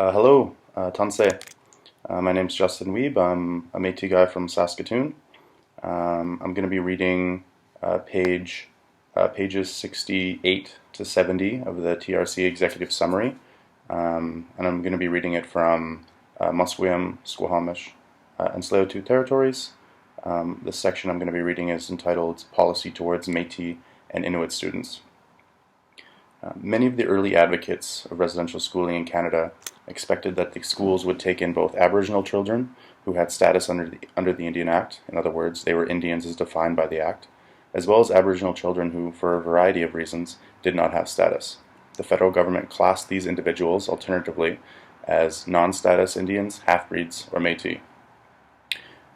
Hello, Tansei. My name's Justin Weeb. I'm a Métis guy from Saskatoon. I'm going to be reading pages 68 to 70 of the TRC Executive Summary, and I'm going to be reading it from Musqueam, Squamish, and Tsleil-Waututh territories. The section I'm going to be reading is entitled Policy Towards Métis and Inuit Students. Many of the early advocates of residential schooling in Canada expected that the schools would take in both Aboriginal children who had status under the Indian Act, in other words, they were Indians as defined by the Act, as well as Aboriginal children who, for a variety of reasons, did not have status. The federal government classed these individuals, alternatively, as non-status Indians, half-breeds, or Métis.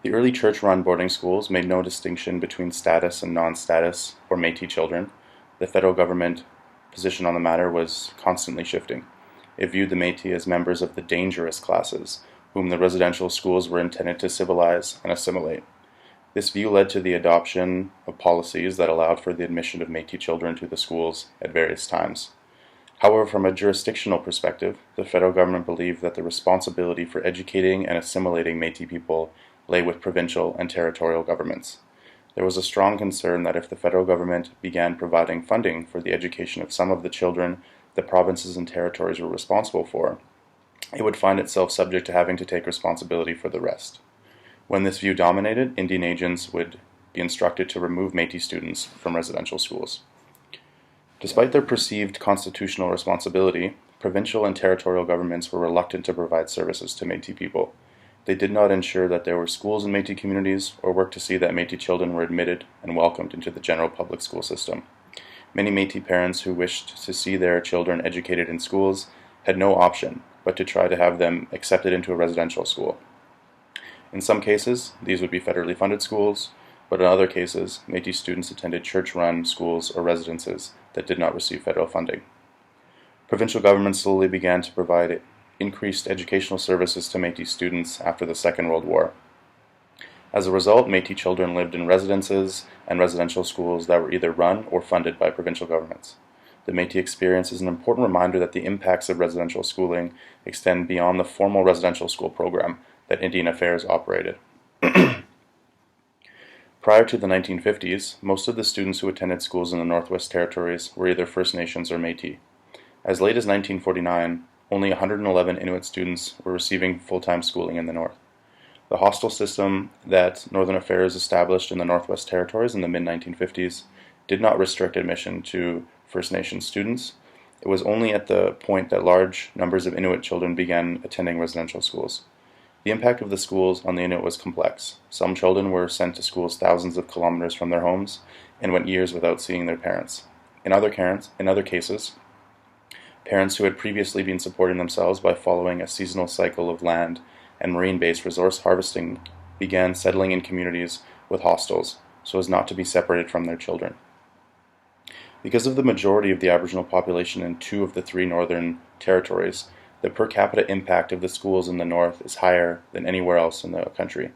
The early church-run boarding schools made no distinction between status and non-status or Métis children. The federal government position on the matter was constantly shifting. It viewed the Métis as members of the dangerous classes, whom the residential schools were intended to civilize and assimilate. This view led to the adoption of policies that allowed for the admission of Métis children to the schools at various times. However, from a jurisdictional perspective, the federal government believed that the responsibility for educating and assimilating Métis people lay with provincial and territorial governments. There was a strong concern that if the federal government began providing funding for the education of some of the children the provinces and territories were responsible for, it would find itself subject to having to take responsibility for the rest. When this view dominated, Indian agents would be instructed to remove Métis students from residential schools. Despite their perceived constitutional responsibility, provincial and territorial governments were reluctant to provide services to Métis people. They did not ensure that there were schools in Métis communities or work to see that Métis children were admitted and welcomed into the general public school system. Many Métis parents who wished to see their children educated in schools had no option but to try to have them accepted into a residential school. In some cases, these would be federally funded schools, but in other cases, Métis students attended church-run schools or residences that did not receive federal funding. Provincial governments slowly began to provide increased educational services to Métis students after the Second World War. As a result, Métis children lived in residences and residential schools that were either run or funded by provincial governments. The Métis experience is an important reminder that the impacts of residential schooling extend beyond the formal residential school program that Indian Affairs operated. Prior to the 1950s, most of the students who attended schools in the Northwest Territories were either First Nations or Métis. As late as 1949, only 111 Inuit students were receiving full-time schooling in the North. The hostel system that Northern Affairs established in the Northwest Territories in the mid-1950s did not restrict admission to First Nations students. It was only at the point that large numbers of Inuit children began attending residential schools. The impact of the schools on the Inuit was complex. Some children were sent to schools thousands of kilometers from their homes and went years without seeing their parents. In other cases, parents who had previously been supporting themselves by following a seasonal cycle of land and marine-based resource harvesting began settling in communities with hostels so as not to be separated from their children. Because of the majority of the Aboriginal population in two of the three northern territories, the per capita impact of the schools in the north is higher than anywhere else in the country.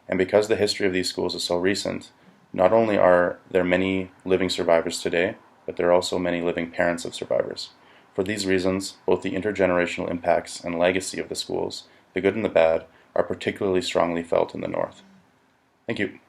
And because the history of these schools is so recent, not only are there many living survivors today, but there are also many living parents of survivors. For these reasons, both the intergenerational impacts and legacy of the schools, the good and the bad, are particularly strongly felt in the North. Thank you.